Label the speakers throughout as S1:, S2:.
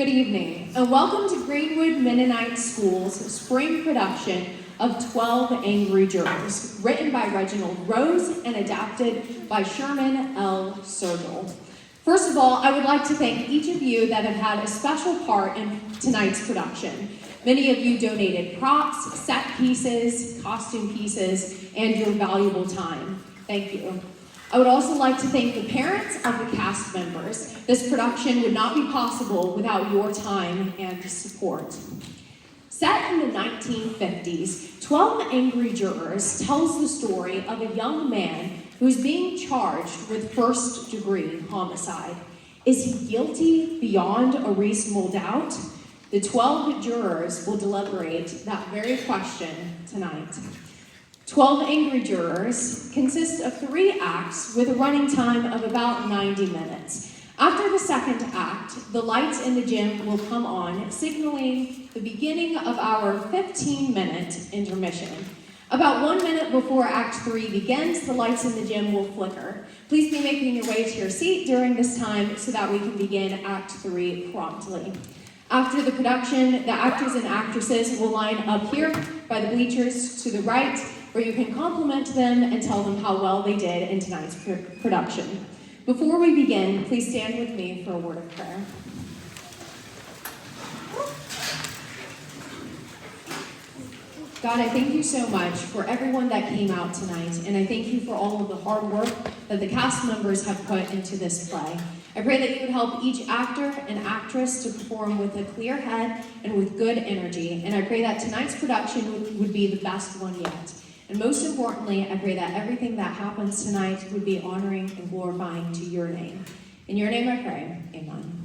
S1: Good evening, and welcome to Greenwood Mennonite School's spring production of 12 Angry Jurors, written by Reginald Rose and adapted by Sherman L. Sergel. First of all, I would like to thank each of you that have had a special part in tonight's production. Many of you donated props, set pieces, costume pieces, and your valuable time. Thank you. I would also like to thank the parents of the cast members. This production would not be possible without your time and support. Set in the 1950s, 12 Angry Jurors tells the story of a young man who is being charged with first-degree homicide. Is he guilty beyond a reasonable doubt? The 12 jurors will deliberate that very question tonight. 12 Angry Jurors consists of 3 acts with a running time of about 90 minutes. After the second act, the lights in the gym will come on, signaling the beginning of our 15-minute intermission. About 1 minute before Act 3 begins, the lights in the gym will flicker. Please be making your way to your seat during this time so that we can begin Act 3 promptly. After the production, the actors and actresses will line up here by the bleachers to the right, where you can compliment them and tell them how well they did in tonight's production. Before we begin, please stand with me for a word of prayer. God, I thank you so much for everyone that came out tonight, and I thank you for all of the hard work that the cast members have put into this play. I pray that you would help each actor and actress to perform with a clear head and with good energy, and I pray that tonight's production would be the best one yet. And most importantly, I pray that everything that happens tonight would be honoring and glorifying to your name. In your name I pray, amen.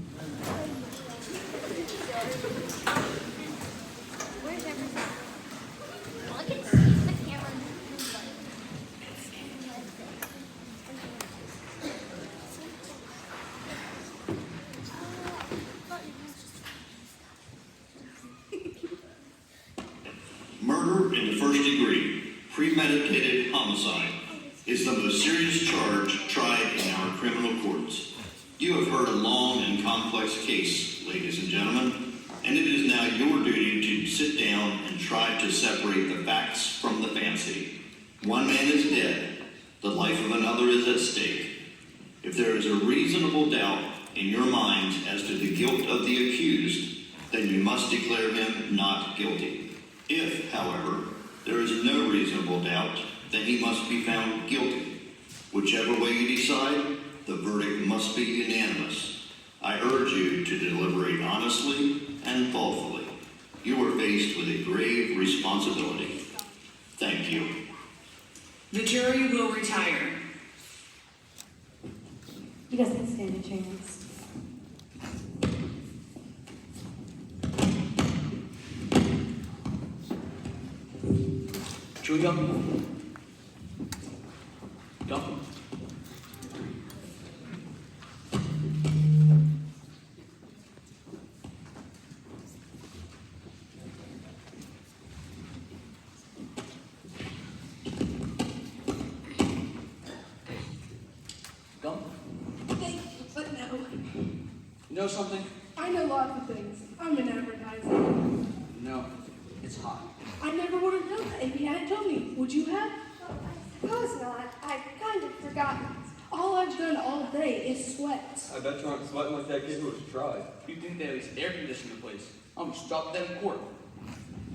S2: Murder in the first degree, premeditated homicide, is the most serious charge tried in our criminal courts. You have heard a long and complex case, ladies and gentlemen, and it is now your duty to sit down and try to separate the facts from the fancy. One man is dead. The life of another is at stake. If there is a reasonable doubt in your minds as to the guilt of the accused, then you must declare him not guilty. If, however, there is no reasonable doubt, then he must be found guilty. Whichever way you decide, the verdict must be unanimous. I urge you to deliberate honestly and thoughtfully. You are faced with a grave responsibility. Thank you.
S3: The jury will retire.
S1: You guys can stand a chance.
S4: Julia. Go. Go.
S5: Thank you, but no.
S4: You know something?
S5: I know lots of things. I'm in advertising.
S4: No, it's hot.
S5: I never would have known that if you hadn't told me. Would you have?
S6: I suppose not. I've kind of forgotten.
S5: All I've done all day is sweat.
S7: I bet you aren't sweating like that kid who was tried.
S4: You think they at least air condition the place? I'm gonna stop them in court.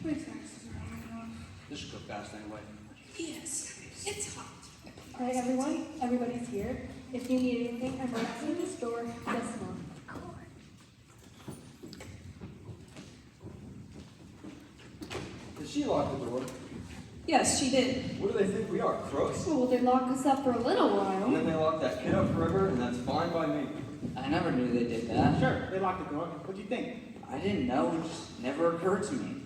S5: My taxes are high enough.
S4: This should go fast anyway.
S5: Yes, it's hot.
S6: All right, everyone. Everybody's here. If you need anything, I'm right outside this door. Just know.
S7: Did she lock the door?
S5: Yes, she did.
S7: What do they think we are, crooks?
S6: Well, they lock us up for a little
S7: And
S6: while.
S7: then they lock that kid up forever, and that's fine by me.
S4: I never knew they did that.
S8: Sure, they locked the door. What do you think?
S4: I didn't know. It just never occurred to me.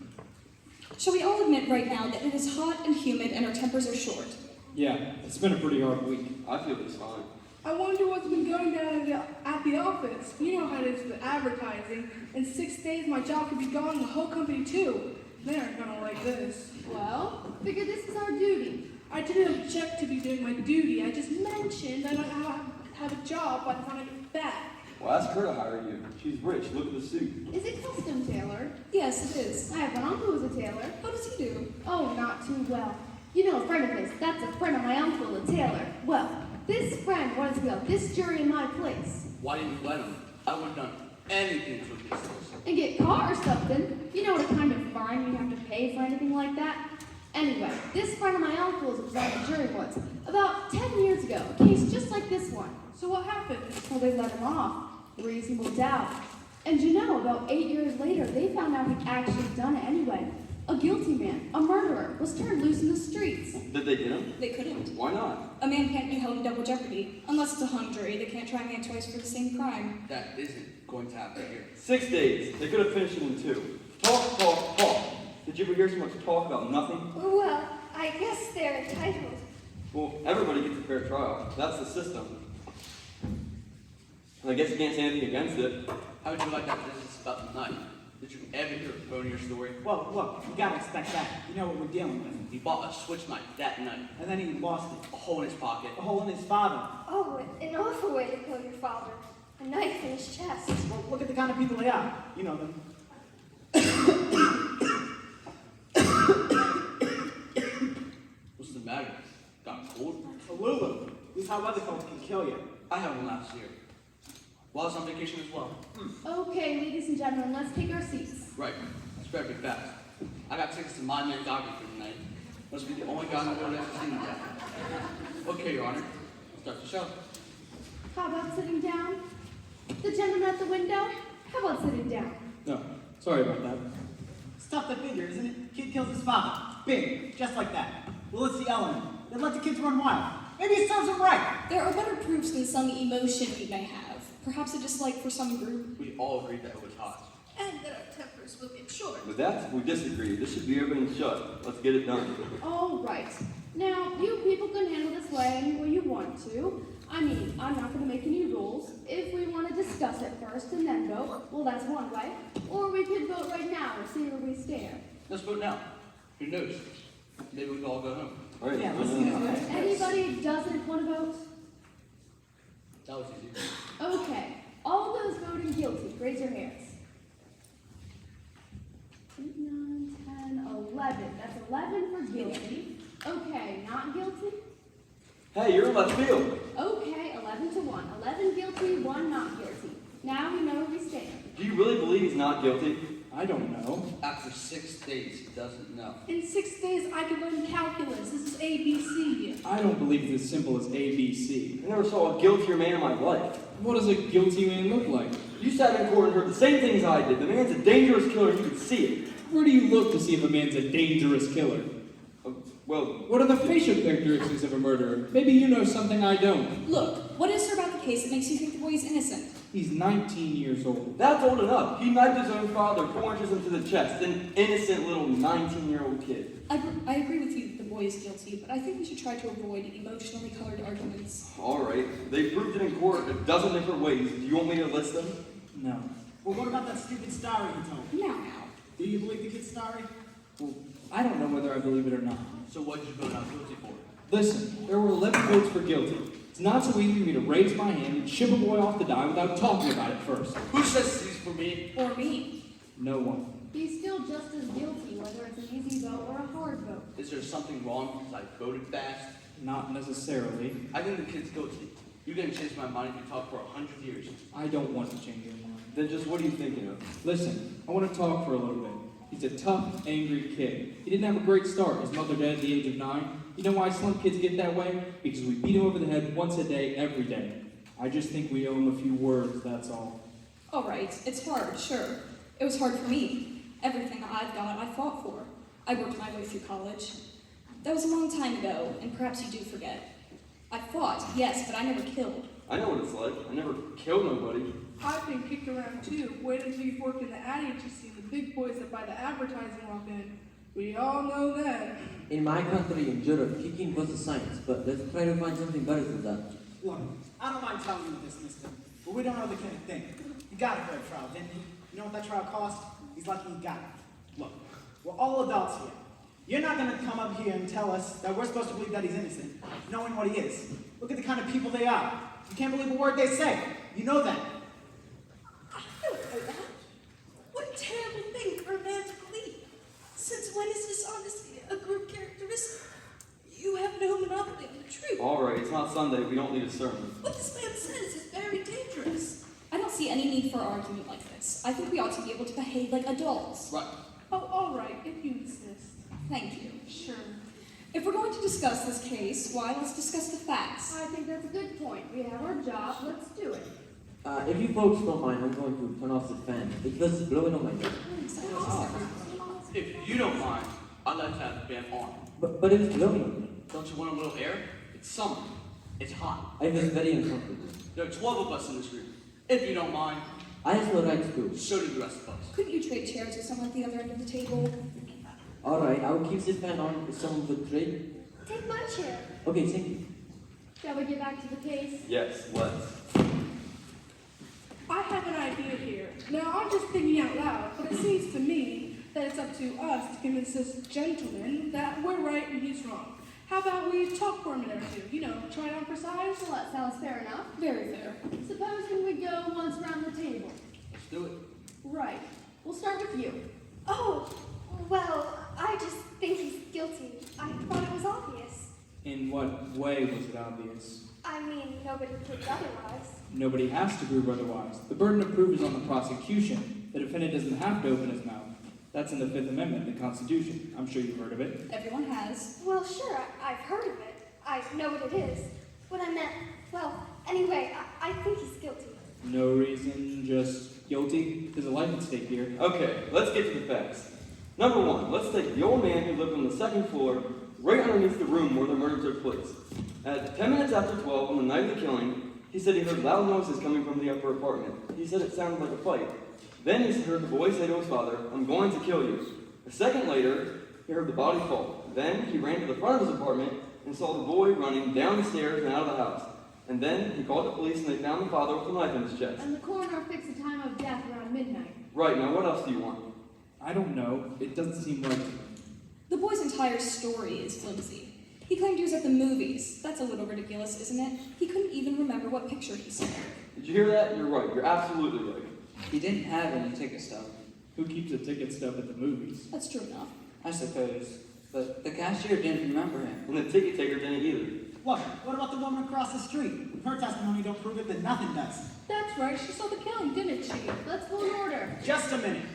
S9: Shall we all admit right now that it is hot and humid and our tempers are short?
S8: Yeah, it's been a pretty hard week.
S7: I feel it's fine.
S5: I wonder what's been going down at the office. You know how it is with advertising. In 6 days, my job could be gone, the whole company too. They aren't gonna like this.
S6: Well, figure this is our duty.
S5: I didn't object to be doing my duty. I just mentioned I don't have a job by the time I get back.
S7: Well, ask her to hire you. She's rich. Look at the suit.
S10: Is it custom tailored?
S9: Yes, it is.
S10: I have an uncle who's a tailor.
S9: How does he do?
S10: Oh, not too well. You know a friend of his. That's a friend of my uncle, a tailor. Well, this friend wanted to be on this jury in my place.
S4: Why didn't you let him? I would have done anything for business.
S10: And get caught or something. You know what kind of fine you have to pay for anything like that? Anyway, this friend of my uncle's was on the jury once, about 10 years ago, a case just like this one.
S5: So what happened?
S10: Well, they let him off. Reasonable doubt. And you know, about 8 years later, they found out he'd actually done it anyway. A guilty man, a murderer, was turned loose in the streets.
S7: Did they get him?
S9: They couldn't.
S7: Why not?
S9: A man can't be held in double jeopardy. Unless it's a hung jury, they can't try a man twice for the same crime.
S4: That isn't going to happen here.
S7: 6 days. They could have finished it in 2. Talk, talk, talk. Did you ever hear so much talk about nothing?
S6: Well, I guess they're entitled.
S7: Well, everybody gets a fair trial. That's the system. And I guess you can't say anything against it.
S4: How would you like that business about the knife? Did you ever hear a ponier story?
S8: Well, look, you gotta expect that. You know what we're dealing with.
S4: He bought a switch knife that night.
S8: And then he lost it.
S4: A hole in his pocket.
S8: A hole in his father.
S6: Oh, an awful way to kill your father. A knife in his chest.
S8: Well, look at the kind of people they are. You know them.
S4: What's the matter? Got cold?
S8: A Lulu. This is how weather cold can kill you.
S4: I had one last year. While I was on vacation as well.
S10: Okay, ladies and gentlemen, let's take our seats.
S4: Right. It's better be fast. I got tickets to my man Doggy for tonight. Must be the only guy in the world that's seen him yet. Okay, Your Honor. Start the show.
S10: How about sitting down? The gentleman at the window? How about sitting down?
S8: No, sorry about that. It's tough to figure, isn't it? Kid kills his father. Bing, just like that. Well, it's the element. They let the kids run wild. Maybe it serves them right.
S9: There are better proofs than some emotion we may have. Perhaps a dislike for some group.
S4: We all agreed that it was hot.
S5: And that our tempers will get short.
S7: With that, we disagree. This should be open and shut. Let's get it done.
S10: All right. Now, you people can handle this way any way you want to. I mean, I'm not going to make any rules. If we want to discuss it first and then vote, well, that's one way. Or we could vote right now and see where we stand.
S4: Let's vote now. Who knows? Maybe we can all go home.
S7: All right.
S8: Yeah, let's see this.
S10: Anybody doesn't want to vote?
S4: That was easy.
S10: Okay. All those voting guilty, raise your hands. 8, 9, 10, 11. That's 11 for guilty. Okay, not guilty?
S7: Hey, you're in left field.
S10: Okay, 11 to 1. 11 guilty, 1 not guilty. Now we know where we stand.
S7: Do you really believe he's not guilty?
S8: I don't know.
S4: After 6 days, he doesn't know.
S5: In 6 days, I can learn calculus. This is ABC.
S8: I don't believe it's as simple as ABC.
S7: I never saw a guiltier man in my life.
S8: What does a guilty man look like?
S7: You sat in court and heard the same things I did. The man's a dangerous killer, and you could see it.
S8: Where do you look to see if a man's a dangerous killer?
S7: Well,
S8: What are the facial characteristics of a murderer? Maybe you know something I don't.
S9: Look, what is there about the case that makes you think the boy is innocent?
S8: He's 19 years old.
S7: that's old enough. He knifed his own father, 4 inches into the chest. An innocent little 19-year-old kid.
S9: I agree with you that the boy is guilty, but I think we should try to avoid emotionally colored arguments.
S7: All right. They proved it in court a dozen different ways. Do you want me to list them?
S8: No. Well, what about that stupid story you told me?
S9: Now.
S8: Do you believe the kid's story? Well, I don't know whether I believe it or not.
S4: So what did you vote out guilty for?
S8: Listen, there were 11 votes for guilty. It's not so easy for me to raise my hand and ship a boy off to die without talking about it first.
S4: Who says he's for me?
S9: Or me.
S8: No one.
S10: He's still just as guilty, whether it's an easy vote or a hard vote.
S4: Is there something wrong because I voted fast?
S8: Not necessarily.
S4: I think the kid's guilty. You can change my mind if you talk for 100 years.
S8: I don't want to change your mind.
S7: Then just what are you thinking of?
S8: Listen, I want to talk for a little bit. He's a tough, angry kid. He didn't have a great start. His mother died at the age of 9. You know why some kids get that way? Because we beat him over the head once a day, every day. I just think we owe him a few words, that's all.
S9: All right, it's hard, sure. It was hard for me. Everything I've got, I fought for. I worked my way through college. That was a long time ago, and perhaps you do forget. I fought, yes, but I never killed.
S7: I know what it's like. I never killed nobody.
S5: I've been kicked around too. Wait until you've worked in the ad agency and the big boys that buy the advertising walk in. We all know them.
S11: In my country, in Jurors, kicking was a science, but let's try to find something better than that.
S8: Look, I don't mind telling you this, mister, but we don't know the kid a thing. He got a fair trial, didn't he? You know what that trial cost? He's lucky he got it. Look, we're all adults here. You're not going to come up here and tell us that we're supposed to believe that he's innocent, knowing what he is. Look at the kind of people they are. You can't believe a word they say. You know that.
S7: Sunday, we don't need a sermon.
S3: What this man says is very dangerous.
S9: I don't see any need for an argument like this. I think we ought to be able to behave like adults.
S4: Right.
S5: Oh, all right, if you insist.
S9: Thank you.
S5: Sure.
S9: If we're going to discuss this case, why, let's discuss the facts.
S10: I think that's a good point. We have our job. Let's do it.
S11: If you folks don't mind, I'm going to turn off the fan. It was blowing on my neck.
S4: If you don't mind, I'd like to have the fan on.
S11: But it was blowing on me.
S4: Don't you want a little air? It's summer. It's hot.
S11: I was very uncomfortable.
S4: There are 12 of us in this room. If you don't mind,
S11: I have no right to do.
S4: so do the rest of us.
S9: Couldn't you trade chairs with someone at the other end of the table?
S11: Alright, I will keep this fan on if someone would trade.
S10: Take my chair.
S11: Okay, thank you.
S10: Shall we get back to the case?
S7: Yes, let's.
S5: I have an idea here. Now, I'm just thinking out loud, but it seems to me that it's up to us to convince this gentleman that we're right and he's wrong. How about we talk for a minute or two? You know, try it on for size?
S10: Well, that sounds fair enough.
S9: Very fair.
S10: Supposing we go once around the table.
S4: Let's do it.
S10: Right. We'll start with you.
S6: Oh, well, I just think he's guilty. I thought it was obvious.
S12: In what way was it obvious?
S6: I mean, nobody proved otherwise.
S12: Nobody has to prove otherwise. The burden of proof is on the prosecution. The defendant doesn't have to open his mouth. That's in the Fifth Amendment, the Constitution. I'm sure you've heard of it.
S9: Everyone has.
S6: Well, sure, I've heard of it. I know what it is. What I meant, well, anyway, I think he's guilty.
S12: No reason, just guilty. There's a life at stake here.
S7: Okay, let's get to the facts. Number one, let's take the old man who lived on the second floor, right underneath the room where the murder took place. At 10 minutes after 12, on the night of the killing, he said he heard loud noises coming from the upper apartment. He said it sounded like a fight. Then he heard the boy say to his father, "I'm going to kill you." A second later, he heard the body fall. Then he ran to the front of his apartment and saw the boy running down the stairs and out of the house. And then he called the police and they found the father with a knife in his chest.
S10: And the coroner fixed the time of death around midnight.
S7: Right, now what else do you want?
S12: I don't know. It doesn't seem right to me.
S9: The boy's entire story is flimsy. He claimed he was at the movies. That's a little ridiculous, isn't it? He couldn't even remember what picture he saw.
S7: Did you hear that? You're right. You're absolutely right.
S13: He didn't have any ticket stub.
S12: Who keeps a ticket stub at the movies?
S9: That's true enough.
S13: I suppose. But the cashier didn't remember him.
S7: And the ticket taker didn't either.
S8: Look, what about the woman across the street? If her testimony don't prove it, then nothing does.
S5: That's right, she saw the killing, didn't she?
S10: Let's pull an order.
S8: Just a minute.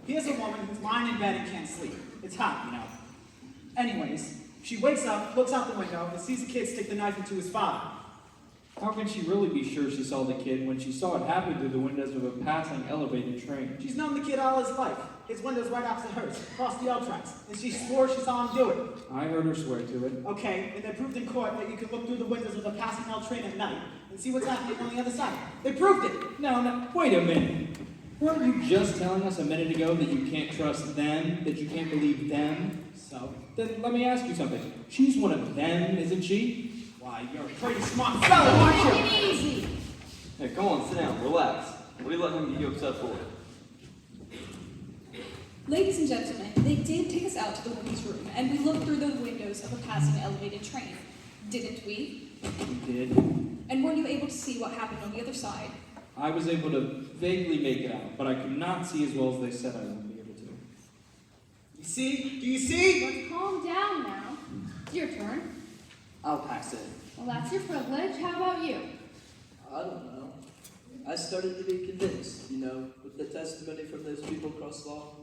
S8: Here's a woman who's lying in bed and can't sleep. It's hot, you know. Anyways, she wakes up, looks out the window, and sees a kid stick the knife into his father.
S12: How can she really be sure she saw the kid when she saw it happen through the windows of a passing elevated train?
S8: She's known the kid all his life. His window's right opposite hers, across the L tracks, and she swore she saw him do it.
S12: I heard her swear to it.
S8: Okay, and they proved in court that you can look through the windows of a passing L train at night and see what's happening on the other side. They proved it!
S12: No, wait a minute. Weren't you just telling us a minute ago that you can't trust them, that you can't believe them?
S8: So?
S12: Then let me ask you something. She's one of them, isn't she?
S8: Why, you're a pretty smart fellow, aren't you?
S10: Take it easy.
S7: Hey, come on, sit down, relax. What are you letting him get you upset for?
S9: Ladies and gentlemen, they did take us out to the women's room, and we looked through the windows of a passing elevated train. Didn't we?
S12: We did.
S9: And weren't you able to see what happened on the other side?
S12: I was able to vaguely make it out, but I could not see as well as they said I would be able to.
S8: You see? Do you see?
S10: Let's calm down now. It's your turn.
S13: I'll pass it.
S10: Well, that's your privilege. How about you?
S13: I don't know. I started to be convinced, with the testimony from those people across the law.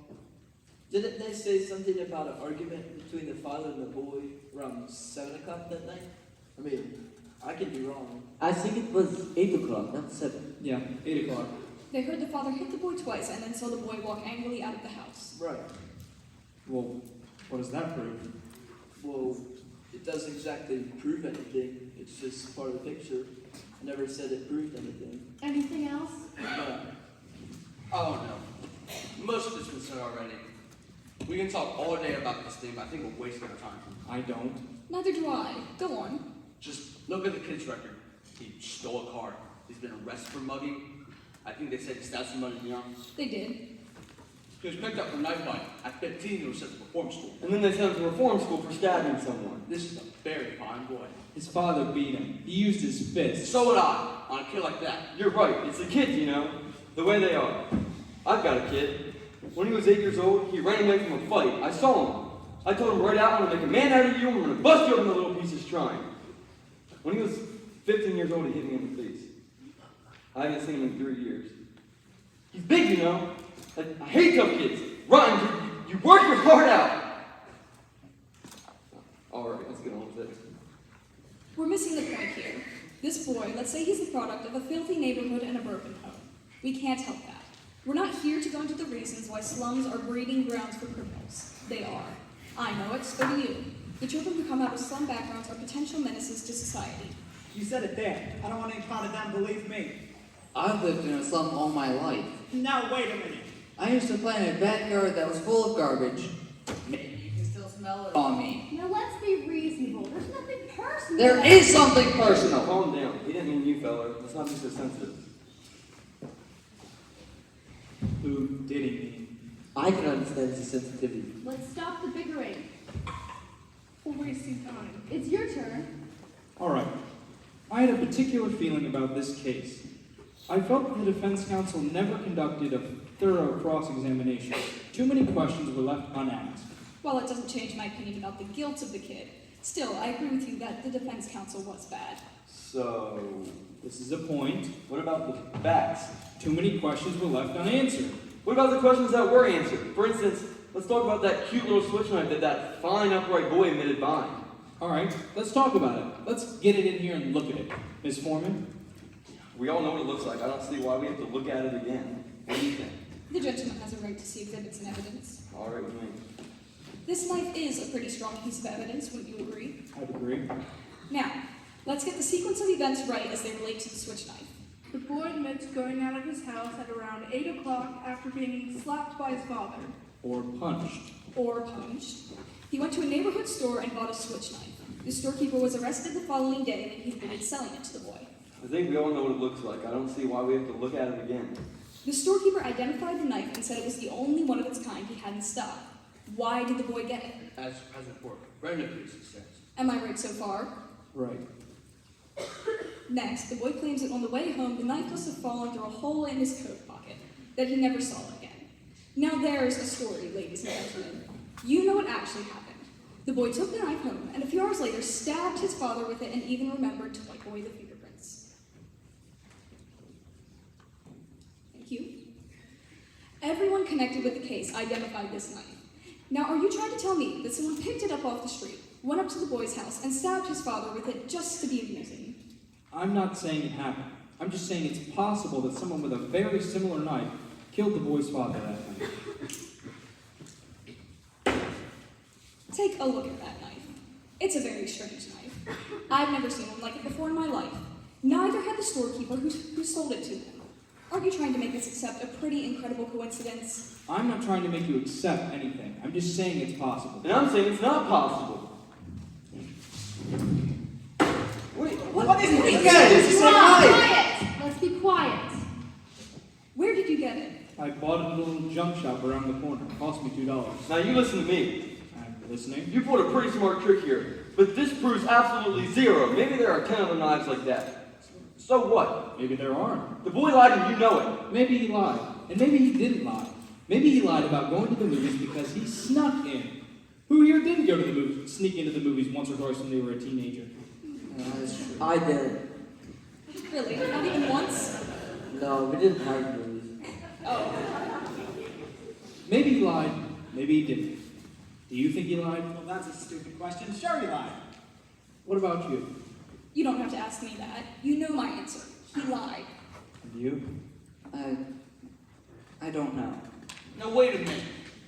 S13: Didn't they say something about an argument between the father and the boy around 7 o'clock that night? I mean, I could be wrong.
S11: I think it was 8 o'clock, not 7.
S12: Yeah, 8 o'clock.
S9: They heard the father hit the boy twice and then saw the boy walk angrily out of the house.
S13: Right.
S12: Well, what does that prove?
S13: Well, it doesn't exactly prove anything. It's just part of the picture. I never said it proved anything.
S10: Anything else?
S13: No.
S4: Oh no. Most of it's been said already. We can talk all day about this thing, but I think we're wasting our time.
S12: I don't.
S9: Neither do I. Go on.
S4: Just look at the kid's record. He stole a car. He's been arrested for mugging. I think they said he stabbed somebody in the arm.
S9: They did.
S4: He was picked up for knife fight. At 15, he was sent to reform school.
S7: And then they sent him to reform school for stabbing someone.
S4: This is a very fine boy.
S12: His father beat him. He used his fist.
S4: So would I, on a kid like that.
S7: You're right, it's the kids, the way they are. I've got a kid. When he was 8 years old, he ran away from a fight. I saw him. I told him right out, I'm gonna make a man out of you, I'm gonna bust you up into little pieces trying. When he was 15 years old, he hit me in the face. I haven't seen him in 3 years. He's big, you know. I hate tough kids. Ryan, you work your heart out. All right, let's get on with it.
S9: We're missing the point here. This boy, let's say he's the product of a filthy neighborhood and a broken home. We can't help that. We're not here to go into the reasons why slums are breeding grounds for criminals. They are. I know it, so do you. The children who come out of slum backgrounds are potential menaces to society.
S8: You said it there. I don't want any part of them, believe me.
S11: I've lived in a slum all my life.
S8: Now, wait a minute.
S11: I used to play in a backyard that was full of garbage. Maybe you can still smell it on me.
S6: Now let's be reasonable. There's nothing personal.
S11: There is something personal.
S7: Calm down. He didn't mean you, fella. Let's not be so sensitive.
S12: Who did he mean?
S11: I can understand his sensitivity.
S10: Let's stop the bickering.
S5: We're wasting time.
S10: It's your turn.
S12: All right. I had a particular feeling about this case. I felt that the defense counsel never conducted a thorough cross-examination. Too many questions were left unasked.
S9: While it doesn't change my opinion about the guilt of the kid, still, I agree with you that the defense counsel was bad.
S7: So,
S12: This is a point.
S7: what about the facts?
S12: Too many questions were left unanswered.
S7: What about the questions that were answered? For instance, let's talk about that cute little switch knife that fine upright boy admitted buying.
S12: All right, let's talk about it. Let's get it in here and look at it. Ms. Foreman?
S7: We all know what it looks like. I don't see why we have to look at it again. What do you think?
S9: The gentleman has a right to see exhibits and evidence.
S7: All right with me.
S9: This knife is a pretty strong piece of evidence, wouldn't you agree?
S12: I'd agree.
S9: Now, let's get the sequence of events right as they relate to the switch knife.
S5: The boy admits going out of his house at around 8 o'clock after being slapped by his father.
S12: Or punched.
S9: Or punched. He went to a neighborhood store and bought a switch knife. The storekeeper was arrested the following day and he admitted selling it to the boy.
S7: I think we all know what it looks like. I don't see why we have to look at it again.
S9: The storekeeper identified the knife and said it was the only one of its kind he had in stock. Why did the boy get it?
S4: As reported, Brenda Pierce says.
S9: Am I right so far?
S12: Right.
S9: Next, the boy claims that on the way home, the knife must have fallen through a hole in his coat pocket, that he never saw it again. Now there's a story, ladies and gentlemen. You know what actually happened. The boy took the knife home, and a few hours later stabbed his father with it and even remembered to wipe away the fingerprints. Thank you. Everyone connected with the case identified this knife. Now, are you trying to tell me that someone picked it up off the street, went up to the boy's house, and stabbed his father with it just to be amusing?
S12: I'm not saying it happened. I'm just saying it's possible that someone with a very similar knife killed the boy's father that night.
S9: Take a look at that knife. It's a very strange knife. I've never seen one like it before in my life. Neither had the storekeeper who sold it to them. Aren't you trying to make us accept a pretty incredible coincidence?
S12: I'm not trying to make you accept anything. I'm just saying it's possible.
S7: And I'm saying it's not possible.
S8: Wait, what is it?
S10: Quiet! Let's be quiet.
S9: Where did you get it?
S12: I bought it at a little junk shop around the corner. It cost me $2.
S7: Now you listen to me.
S12: I'm listening.
S7: You pulled a pretty smart trick here, but this proves absolutely zero. Maybe there are 10 other knives like that. So what?
S12: Maybe there aren't.
S7: The boy lied and you know it.
S12: Maybe he lied. And maybe he didn't lie. Maybe he lied about going to the movies because he snuck in. Who here didn't go to the movies, sneak into the movies once or twice when they were a teenager?
S11: I did.
S9: Really? Not even once?
S11: No, we didn't have movies.
S9: Oh.
S12: Maybe he lied. Maybe he didn't. Do you think he lied?
S8: Well, that's a stupid question. Sure, he lied.
S12: What about you?
S9: You don't have to ask me that. You know my answer. He lied.
S12: And you?
S11: I don't know.
S4: Now wait a minute.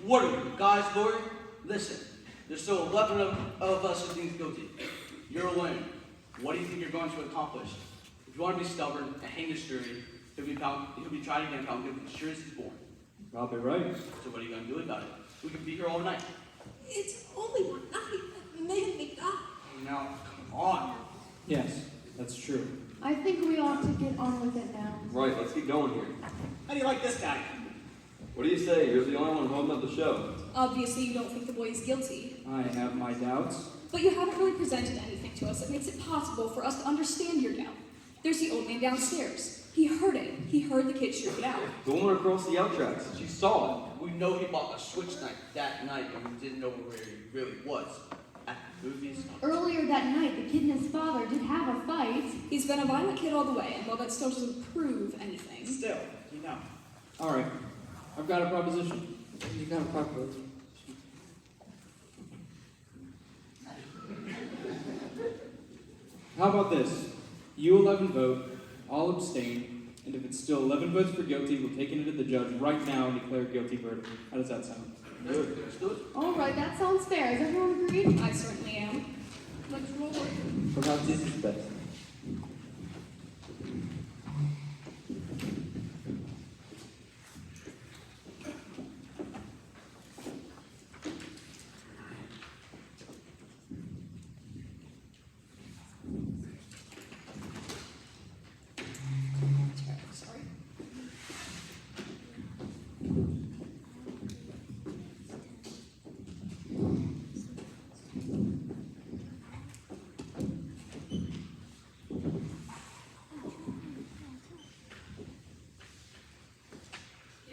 S4: What are you, God's lawyer? Listen, there's still 11 of us who think guilty. You're alone. What do you think you're going to accomplish? If you want to be stubborn and hang this jury, he'll be tried again and found guilty as sure as he's born.
S12: Probably right.
S4: So what are you going to do about it? We could be here all night.
S3: It's only one night. Man, me God.
S4: Now, come on.
S12: Yes, that's true.
S10: I think we ought to get on with it now.
S7: Right, let's keep going here.
S8: How do you like this guy?
S7: What do you say? You're the only one holding up the show.
S9: Obviously, you don't think the boy is guilty.
S12: I have my doubts.
S9: But you haven't really presented anything to us that makes it possible for us to understand your doubt. There's the old man downstairs. He heard it. He heard the kid shoot it out.
S7: The woman across the out tracks. She saw it.
S4: We know he bought a switch knife that night and we didn't know where he really was. At movies.
S10: Earlier that night, the kid and his father did have a fight.
S9: He's been a violent kid all the way, and while that still doesn't prove anything.
S8: Still, you know.
S12: All right, I've got a proposition.
S11: You got a proposition.
S12: How about this? You 11 vote, I'll abstain, and if it's still 11 votes for guilty, we'll take it to the judge right now and declare a guilty verdict. How does that sound?
S4: Good. Let's do it.
S10: All right, that sounds fair. Is everyone agreed?
S9: I certainly am.
S10: Let's roll it.
S13: Perhaps this is best.
S9: Sorry.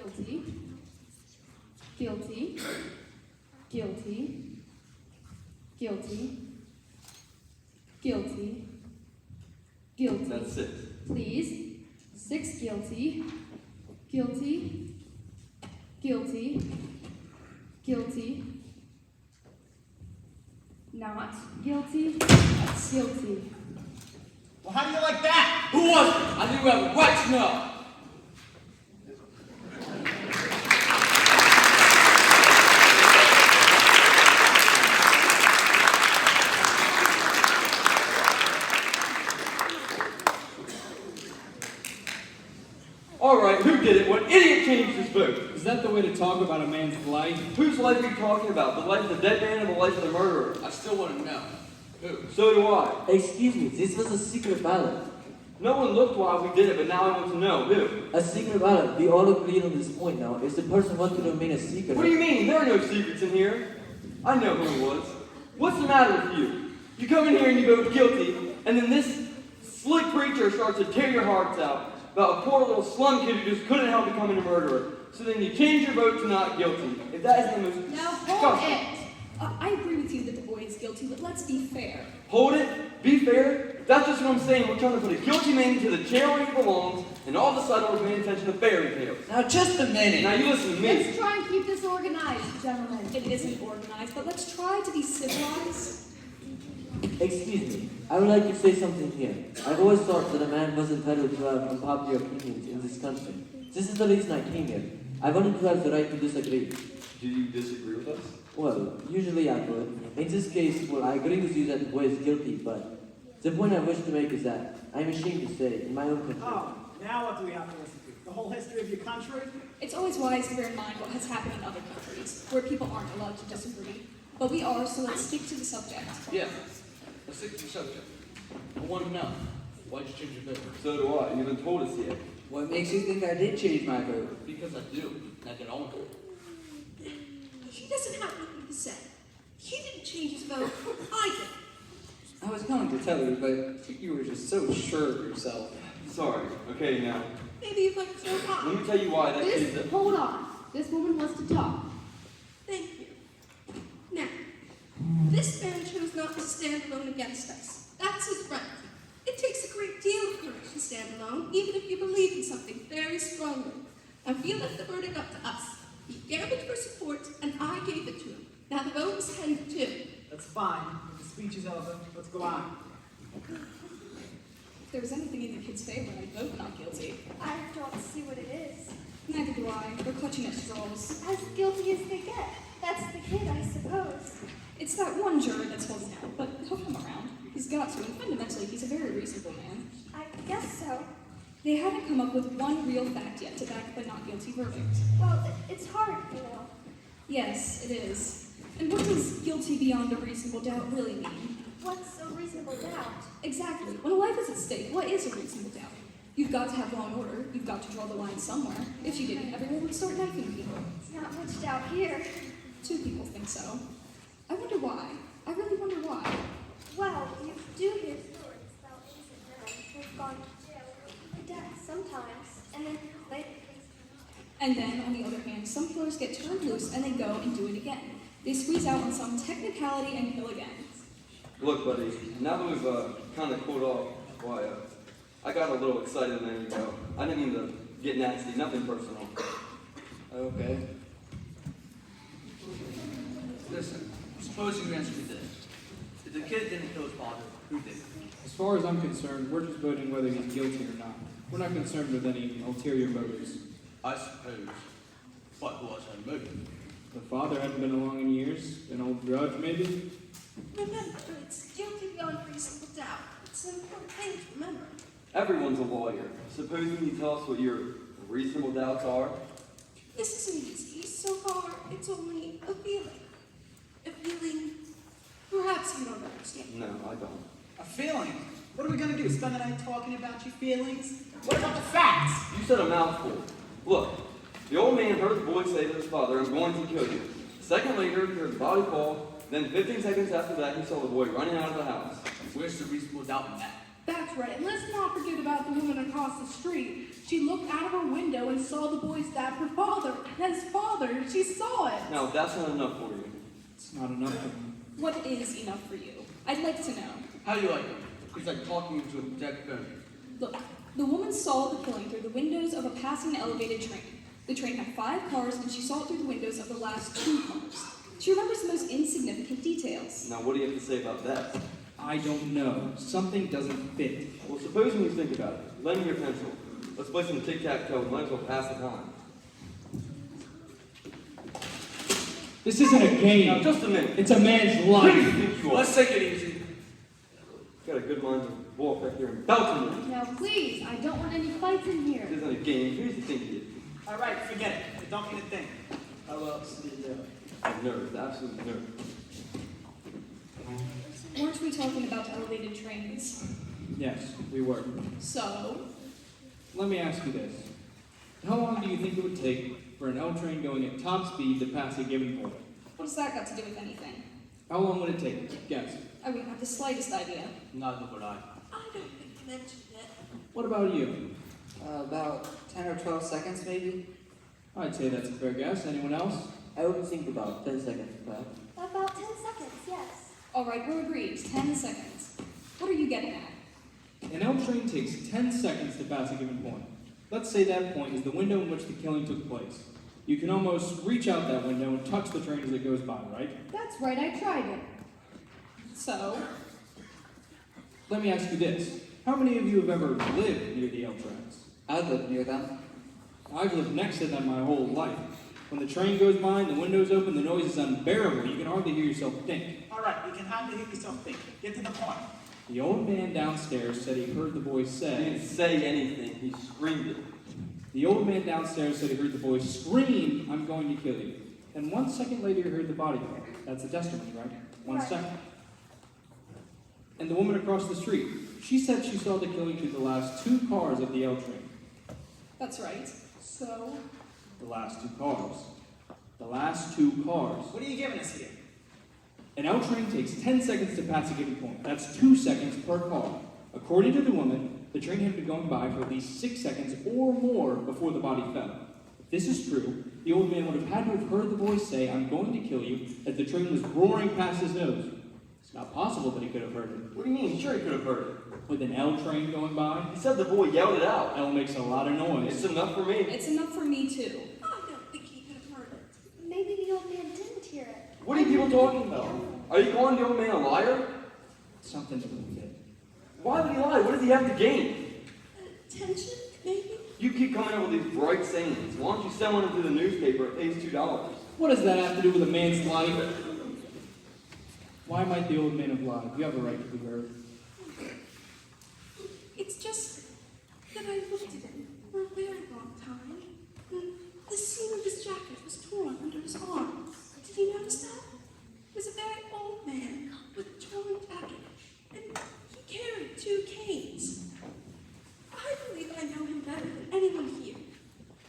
S10: Guilty. Guilty. Guilty. Guilty. Guilty. Guilty.
S7: That's 6.
S10: Please. 6 guilty. Guilty. Guilty. Guilty. Not guilty. Guilty.
S8: Well, how do you like that?
S4: Who was it? I think we have a right to know.
S7: All right, who did it? What idiot changed his vote?
S12: Is that the way to talk about a man's life?
S7: Whose life are you talking about? The life of the dead man or the life of the murderer?
S4: I still want to know. Who?
S7: So do I.
S13: Excuse me, this was a secret ballot.
S7: No one looked while we did it, but now I want to know. Who?
S13: A secret ballot. We all agreed on this point now. If the person wants to remain a secret.
S7: What do you mean? There are no secrets in here. I know who it was. What's the matter with you? You come in here and you vote guilty, and then this slick preacher starts to tear your hearts out about a poor little slum kid who just couldn't help becoming a murderer. So then you change your vote to not guilty. If that is the most
S9: Now hold
S7: disgusting.
S9: it! I agree with you that the boy is guilty, but let's be fair.
S7: Hold it. Be fair. That's just what I'm saying. We're trying to put a guilty man into the chair where he belongs, and all of a sudden we're paying attention to fairy tales.
S11: Now, just a minute.
S7: Now you listen to me.
S10: Let's try and keep this organized, gentlemen.
S9: It isn't organized, but let's try to be civilized.
S13: Excuse me, I would like to say something here. I've always thought that a man was entitled to have unpopular opinions in this country. This is the reason I came here. I wanted to have the right to disagree.
S7: Do you disagree with us?
S13: Well, usually I would. In this case, well, I agree with you that the boy is guilty, but the point I wish to make is that I'm ashamed to say, in my own country.
S8: Oh, now what do we have to listen to? The whole history of your country?
S9: It's always wise to bear in mind what has happened in other countries, where people aren't allowed to disagree. But we are, so let's stick to the subject.
S4: Yeah. Let's stick to the subject. I want to know. Why'd you change your vote?
S7: So do I. You haven't told us yet.
S11: What makes you think I did change my vote?
S4: Because I do. And I get on with it.
S3: He doesn't have nothing to say. He didn't change his vote. I did.
S11: I was going to tell you, but you were just so sure of yourself.
S7: Sorry. Okay, now.
S3: Maybe you'd like to throw
S7: Let
S3: on.
S7: me tell you why that kid's a...
S10: Hold on. This woman wants to talk.
S3: Thank you. Now, this man chose not to stand alone against us. That's his right. It takes a great deal of courage to stand alone, even if you believe in something very strongly. And we left the verdict up to us. He gambled for support, and I gave it to him. Now the vote is 10-2.
S8: That's fine. The speech is over. Let's go on.
S9: If there was anything in the kid's favor, I'd vote not guilty.
S6: I don't see what it is.
S9: Neither do I. We're clutching at straws.
S6: As guilty as they get. That's the kid, I suppose.
S9: It's that one juror that's holding out, but he'll come around. He's got to, and fundamentally, he's a very reasonable man.
S6: I guess so.
S9: They haven't come up with one real fact yet to back up a not guilty verdict.
S6: Well, it's hard, you know.
S9: Yes, it is. And what does guilty beyond a reasonable doubt really mean?
S6: What's a reasonable doubt?
S9: Exactly. When a life is at stake, what is a reasonable doubt? You've got to have law and order. You've got to draw the line somewhere. If you didn't, everyone would start knifing people.
S6: Not much doubt here.
S9: 2 people think so. I wonder why. I really wonder why.
S6: Well, you do hear stories about innocent men who've gone to jail for death sometimes, and then later
S9: And then, on the other hand, some killers get turned loose and they go and do it again. They squeeze out on some technicality and kill again.
S7: Look, buddy, now that we've kind of cooled off, why, I got a little excited a minute ago. I didn't mean to get nasty, nothing personal.
S13: Okay.
S4: Listen, supposing you answer me this. If the kid didn't kill his father, who did?
S12: As far as I'm concerned, we're just voting whether he's guilty or not. We're not concerned with any ulterior motives.
S4: I suppose. But who was her motive?
S12: The father hadn't been along in years. An old grudge, maybe?
S3: Remember, it's guilty beyond reasonable doubt. It's an important thing to remember.
S7: Everyone's a lawyer. Supposing you tell us what your reasonable doubts are?
S3: This isn't easy. So far, it's only a feeling. A feeling perhaps you don't understand.
S7: No, I don't.
S8: A feeling? What are we gonna do? Spend the night talking about your feelings? What about the facts?
S7: You said a mouthful. Look, the old man heard the boy say to his father, I'm going to kill you. A second later, he heard the body fall. Then 15 seconds after that, he saw the boy running out of the house.
S4: Where's the reasonable doubt in that?
S5: That's right. And let's not forget about the woman across the street. She looked out of her window and saw the boy stab her father. His father, she saw it.
S7: Now, that's not enough for you.
S12: It's not enough for me.
S9: What is enough for you? I'd like to know.
S4: How do you like him? He's like talking into a dead phone.
S9: Look, the woman saw the killing through the windows of a passing elevated train. The train had 5 cars, and she saw it through the windows of the last 2 cars. She remembers the most insignificant details.
S7: Now, what do you have to say about that?
S12: I don't know. Something doesn't fit.
S7: Well, supposing you think about it. Lend me your pencil. Let's play some tic-tac-toe and might as well pass the time.
S12: This isn't a game.
S7: Now, just a minute.
S12: It's a man's
S7: Who do you
S12: life.
S7: think you are?
S4: Let's take it easy.
S7: Got a good mind to walk back here and belt him.
S10: Now, please, I don't want any fights in here.
S7: This isn't a game. Who do you think he is?
S8: All right, forget it. I don't mean a thing.
S13: How else do you know?
S7: Nerves, absolute nerves.
S9: Weren't we talking about elevated trains?
S12: Yes, we were.
S9: So,
S12: Let me ask you this. How long do you think it would take for an L train going at top speed to pass a given point?
S9: what has that got to do with anything?
S12: How long would it take? Guess.
S9: I wouldn't have the slightest idea.
S4: Neither would I.
S3: I don't think you mentioned it.
S12: What about you?
S11: About 10 or 12 seconds, maybe?
S12: I'd say that's a fair guess. Anyone else?
S13: I would think about 10 seconds, Pat.
S6: About 10 seconds, yes.
S9: All right, we're agreed. 10 seconds. What are you getting at?
S12: An L train takes 10 seconds to pass a given point. Let's say that point is the window in which the killing took place. You can almost reach out that window and touch the train as it goes by, right?
S10: That's right, I tried it.
S9: So,
S12: Let me ask you this. How many of you have ever lived near the L tracks?
S11: I live near them.
S12: I've lived next to them my whole life. When the train goes by and the windows open, the noise is unbearable. You can hardly hear yourself think.
S8: All right, you can hardly hear yourself think. Get to the point.
S12: The old man downstairs said he heard the boy
S7: He
S12: say...
S7: didn't say anything. He screamed it.
S12: The old man downstairs said he heard the boy scream, I'm going to kill you. And 1 second later he heard the body fall. That's a testimony, right? 1
S6: Right.
S12: second. And the woman across the street, she said she saw the killing through the last 2 cars of the L train.
S9: that's right. So,
S12: The last 2 cars. The last 2 cars.
S8: What are you giving us here?
S12: An L train takes 10 seconds to pass a given point. That's 2 seconds per car. According to the woman, the train had been going by for at least 6 seconds or more before the body fell. If this is true, the old man would have had to have heard the boy say, I'm going to kill you, as the train was roaring past his nose. It's not possible that he could have heard it.
S7: What do you mean? Sure he could have heard it.
S12: With an L train going by,
S7: He said the boy yelled it out.
S12: L makes a lot of noise.
S7: It's enough for me.
S9: it's enough for me, too.
S3: I don't think he could have heard it.
S6: Maybe the old man didn't hear it.
S7: What are you people talking about? Are you calling the old man a liar?
S12: Something doesn't fit.
S7: Why would he lie? What does he have to gain?
S3: Attention, maybe?
S7: You keep coming up with these bright sayings. Why don't you send one into the newspaper? It pays $2.
S12: What does that have to do with a man's life? Why might the old man have lied? You have a right to be heard.
S3: It's just that I looked at him for a very long time, and the seam of his jacket was torn under his arm. Did you notice that? He was a very old man with a torn jacket, and he carried 2 canes. I believe I know him better than anyone here.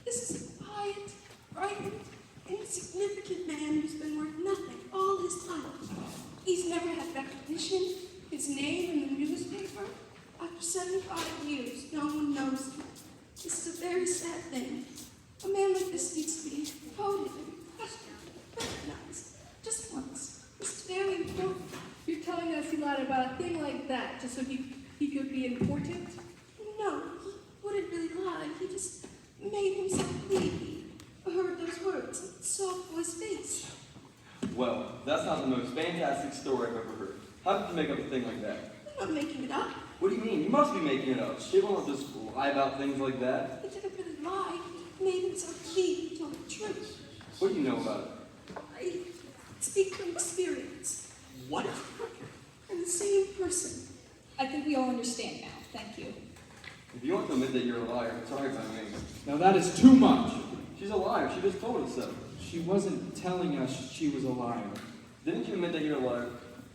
S3: This is a quiet, frightened, insignificant man who's been worth nothing all his life. He's never had recognition, his name in the newspaper. After 75 years, no one knows him. This is a very sad thing. A man like this needs to be quoted and questioned, recognized, just once. This is very important.
S5: You're telling us he lied like that, just so he could be important?
S3: No, he wouldn't really lie. He just made himself believe he heard those words and saw it for his face.
S7: Well, that's not the most fantastic story I've ever heard. How did you make up a thing like that?
S3: I'm not making it up.
S7: What do you mean? You must be making it up. People don't just lie about things like that.
S3: He didn't really lie. He made himself believe he told the truth.
S7: What do you know about it?
S3: I speak from experience.
S4: What?
S3: I'm the same person.
S9: I think we all understand now. Thank you.
S7: If you want to admit that you're a liar, sorry by me.
S12: Now that is too much.
S7: She's a liar. She just told us so.
S12: She wasn't telling us she was a liar.
S7: Didn't you admit that you're a liar?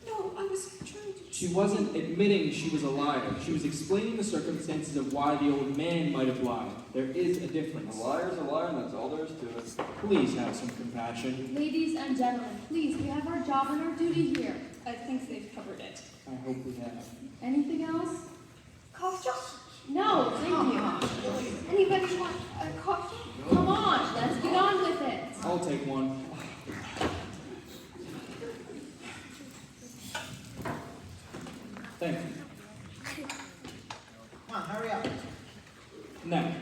S3: No, I was trying to...
S12: She wasn't admitting she was a liar. She was explaining the circumstances of why the old man might have lied. There is a difference.
S7: A liar's a liar, and that's all there is to it.
S12: Please have some compassion.
S10: Ladies and gentlemen, please, we have our job and our duty here.
S9: I think they've covered it.
S12: I hope we have.
S10: Anything else?
S6: Cough drop?
S10: No, thank you.
S6: Anybody want a cough drop?
S10: Come on, let's get on with it.
S12: I'll take one. Thank you.
S8: Come on, hurry up.
S12: Now,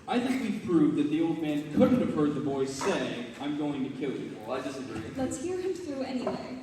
S12: I think we've proved that the old man couldn't have heard the boy say, "I'm going to kill you."
S7: Well, I disagree.
S9: Let's hear him through anyway.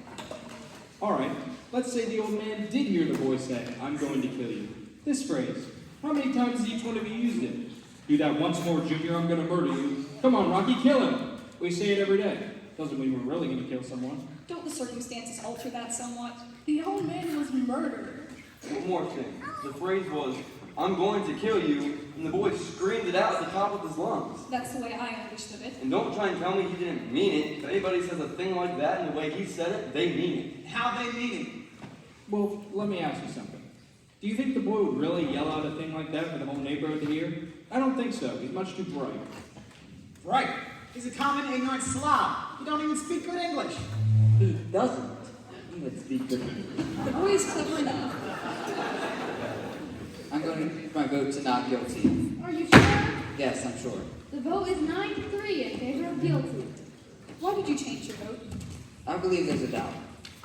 S12: All right, let's say the old man did hear the boy say, "I'm going to kill you." This phrase, how many times has each one of you used it? Do that once more, Junior, I'm going to murder you. Come on, Rocky, kill him. We say it every day. Doesn't mean we're really going to kill someone.
S9: Don't the circumstances alter that somewhat?
S5: The old man was murdered.
S7: One more thing. The phrase was, "I'm going to kill you," and the boy screamed it out at the top of his lungs.
S9: That's the way I understood it.
S7: And don't try and tell me he didn't mean it. If anybody says a thing like that in the way he said it, they mean it.
S8: How they mean it?
S12: Well, let me ask you something. Do you think the boy would really yell out a thing like that for the whole neighborhood to hear? I don't think so. He's much too bright.
S8: Right. He's a common ignorant Slav. He don't even speak good English.
S11: He doesn't even speak good English.
S9: The boy is clever enough.
S11: I'm going to give my vote to not guilty.
S10: Are you sure?
S11: Yes, I'm sure.
S10: The vote is 9-3 in favor of guilty.
S9: Why did you change your vote?
S11: I believe there's a doubt.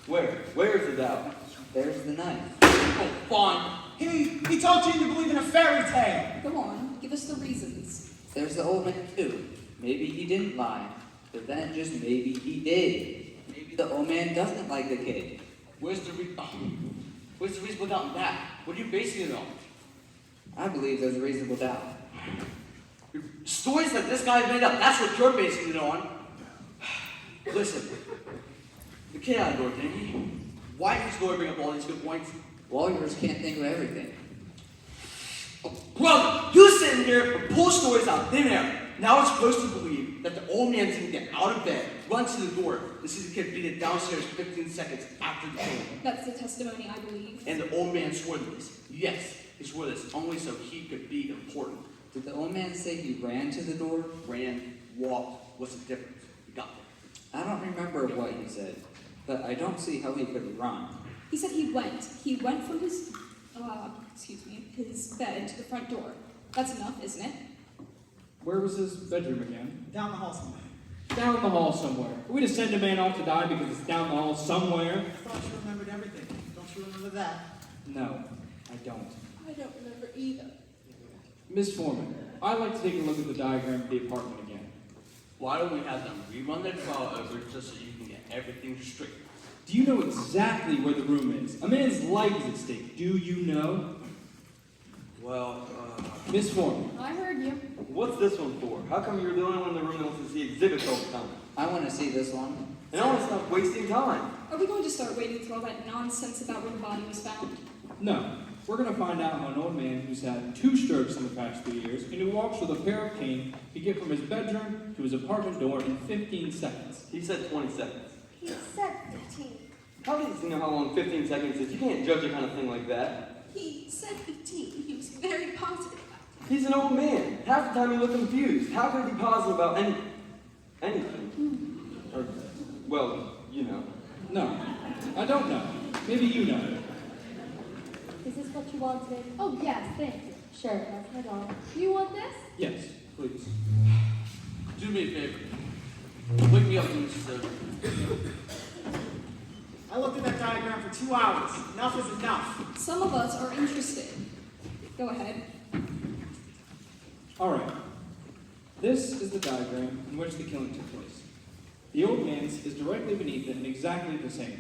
S7: Where? Where's the doubt?
S11: There's the knife.
S4: Oh, fine.
S8: He taught you to believe in a fairy tale.
S9: Go on, give us the reasons.
S11: There's the old man, too. Maybe he didn't lie, but then just maybe he did. Maybe the old man doesn't like the kid.
S4: Where's the reasonable doubt in that? What are you basing it on?
S11: I believe there's a reasonable doubt.
S4: Stories that this guy made up, that's what you're basing it on. Listen, the kid out of door, didn't he? Why did his lawyer bring up all these good points?
S11: Lawyers can't think of everything.
S4: Oh, brother, you sitting here and pull stories out of thin air. Now it's supposed to believe that the old man's gonna get out of bed, run to the door, to see the kid beat it downstairs 15 seconds after the killing.
S9: That's the testimony, I believe.
S4: And the old man swore to this. Yes, he swore this only so he could be important.
S11: Did the old man say he ran to the door?
S4: Ran, walked, what's the difference? He got there.
S11: I don't remember what he said, but I don't see how he could run.
S9: He said he went. He went from his, his bed to the front door. That's enough, isn't it?
S12: Where was his bedroom again?
S8: Down the hall somewhere.
S12: Down the hall somewhere. Are we to send a man off to die because it's down the hall somewhere?
S8: I thought you remembered everything. Don't you remember that?
S12: No, I don't.
S3: I don't remember either.
S12: Miss Foreman, I'd like to take a look at the diagram of the apartment again.
S4: Why don't we have them rerun their trial over just so you can get everything straight?
S12: Do you know exactly where the room is? A man's life is at stake. Do you know?
S7: Well,
S12: Miss Foreman.
S10: I heard you.
S7: What's this one for? How come you're the only one in the room that wants to see exhibits all the time?
S11: I want to see this one.
S7: And I want to stop wasting time.
S9: Are we going to start waiting through all that nonsense about where the body was found?
S12: No. We're going to find out how an old man who's had 2 strokes in the past 3 years and who walks with a pair of canes could get from his bedroom to his apartment door in 15 seconds.
S7: He said 20 seconds.
S6: He said 15.
S7: How does he know how long 15 seconds is? You can't judge a kind of thing like that.
S3: He said 15. He was very positive about it.
S7: He's an old man. Half the time he looked confused. How could he be positive about anything? Or, well, you know.
S12: No, I don't know. Maybe you know.
S10: Is this what you wanted? Oh, yes, thank you. Sure, that's my dog. You want this?
S12: Yes, please.
S4: Do me a favor. Wake me up when this is over.
S8: I looked through that diagram for 2 hours. Enough is enough.
S9: Some of us are interested. Go ahead.
S12: All right. This is the diagram in which the killing took place. The old man's is directly beneath it and exactly the same.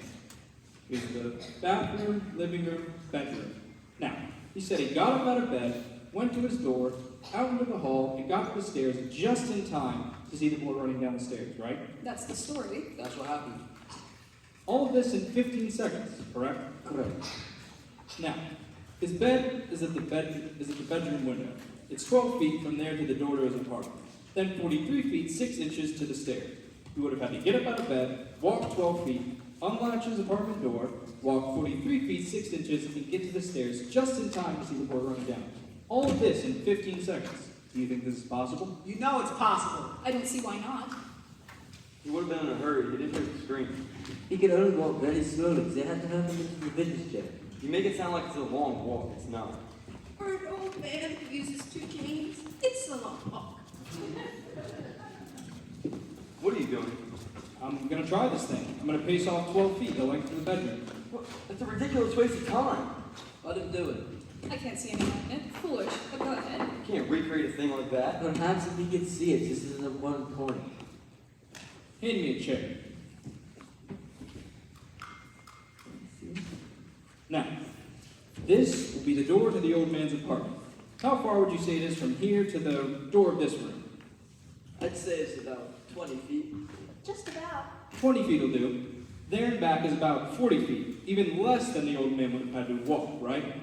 S12: Here's the bathroom, living room, bedroom. Now, he said he got up out of bed, went to his door, out into the hall, and got up the stairs just in time to see the boy running down the stairs, right?
S9: That's the story.
S4: That's what happened.
S12: All of this in 15 seconds, correct?
S11: Correct.
S12: Now, his bed is at the bedroom window. It's 12 feet from there to the door to his apartment. Then 43 feet, 6 inches to the stairs. He would have had to get up out of bed, walk 12 feet, unlatch his apartment door, walk 43 feet, 6 inches, and get to the stairs just in time to see the boy running down. All of this in 15 seconds. Do you think this is possible?
S8: You know it's possible.
S9: I don't see why not.
S7: He would have been in a hurry. He didn't hear the scream.
S11: He could only walk very slowly. They had to have him into the business jet.
S7: You make it sound like it's a long walk. It's not.
S3: For an old man who uses 2 canes, it's a long walk.
S7: What are you doing?
S12: I'm going to try this thing. I'm going to pace off 12 feet the length of the bedroom.
S7: What? That's a ridiculous waste of time.
S13: Let him do it.
S9: I can't see any harm in it. Foolish, but go ahead.
S7: You can't recreate a thing like that.
S11: Perhaps if he could see it, this isn't a one point.
S12: Hand me a chair. Now, this will be the door to the old man's apartment. How far would you say it is from here to the door of this room?
S13: I'd say it's about 20 feet.
S6: Just about.
S12: 20 feet will do. There and back is about 40 feet, even less than the old man would have had to walk, right?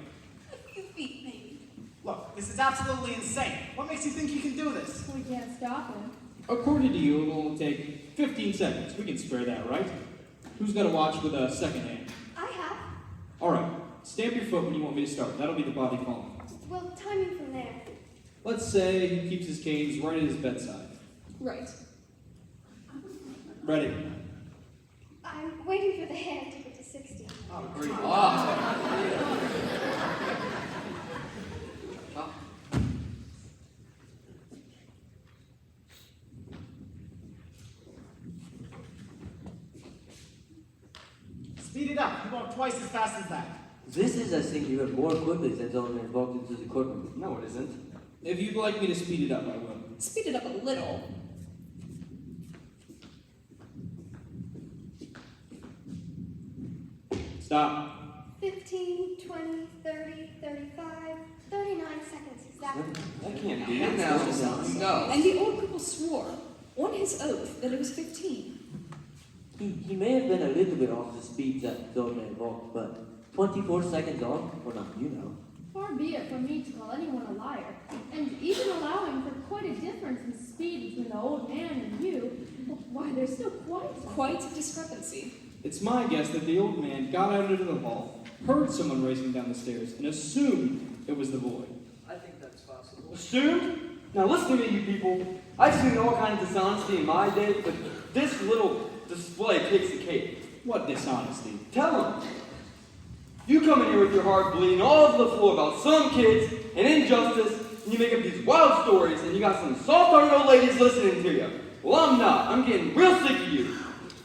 S3: A few feet, maybe.
S8: Look, this is absolutely insane. What makes you think you can do this?
S10: We can't stop him.
S12: According to you, it will only take 15 seconds. We can spare that, right? Who's got to watch with a second hand?
S6: I have.
S12: All right. Stamp your foot when you want me to start. That'll be the body falling.
S6: Well, timing from there.
S12: Let's say he keeps his canes right at his bedside.
S9: Right.
S12: Ready?
S6: I'm waiting for the hand to get to 60.
S8: Oh, great. Speed it up. You walk twice as fast as that.
S11: This is, I think, you have more quickly since old man walked into the courtroom.
S7: No, it isn't.
S12: If you'd like me to speed it up, I will.
S9: Speed it up a little.
S12: Stop.
S6: 15, 20, 30, 35, 39 seconds exactly.
S7: That can't be.
S4: No.
S9: And the old cripple swore, on his oath, that it was 15.
S11: He may have been a little bit off the speed that the old man walked, but 24 seconds off, or not, you know.
S10: Far be it from me to call anyone a liar, and even allowing for quite a difference in speed between the old man and you, why, there's still
S9: Quite a discrepancy.
S12: It's my guess that the old man got out into the hall, heard someone racing down the stairs, and assumed it was the boy.
S13: I think that's possible.
S7: Assumed? Now listen to me, you people. I've seen all kinds of dishonesty in my day, but this little display takes the cake.
S12: What dishonesty?
S7: Tell him. You come in here with your heart bleeding all over the floor about some kids and injustice, and you make up these wild stories, and you got some soft-hearted old ladies listening to you. Well, I'm not. I'm getting real sick of you.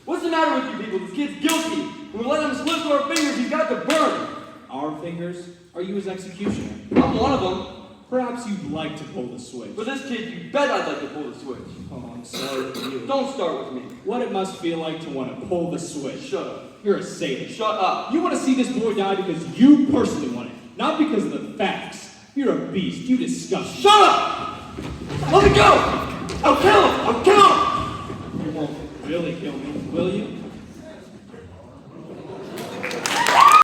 S7: What's the matter with you people? This kid's guilty, and we let him slip through our fingers. He's got to burn.
S12: Our fingers? Are you his executioner?
S7: I'm one of them.
S12: Perhaps you'd like to pull the switch.
S7: For this kid, you bet I'd like to pull the switch.
S12: Oh, I'm sorry for you.
S7: Don't start with me.
S12: What it must feel like to want to pull the switch.
S7: Shut up.
S12: You're a sadist.
S7: Shut up.
S12: You want to see this boy die because you personally want it, not because of the facts. You're a beast. You disgust me.
S7: Shut up! Let me go! I'll kill him! I'll kill him!
S12: You won't really kill me, will you?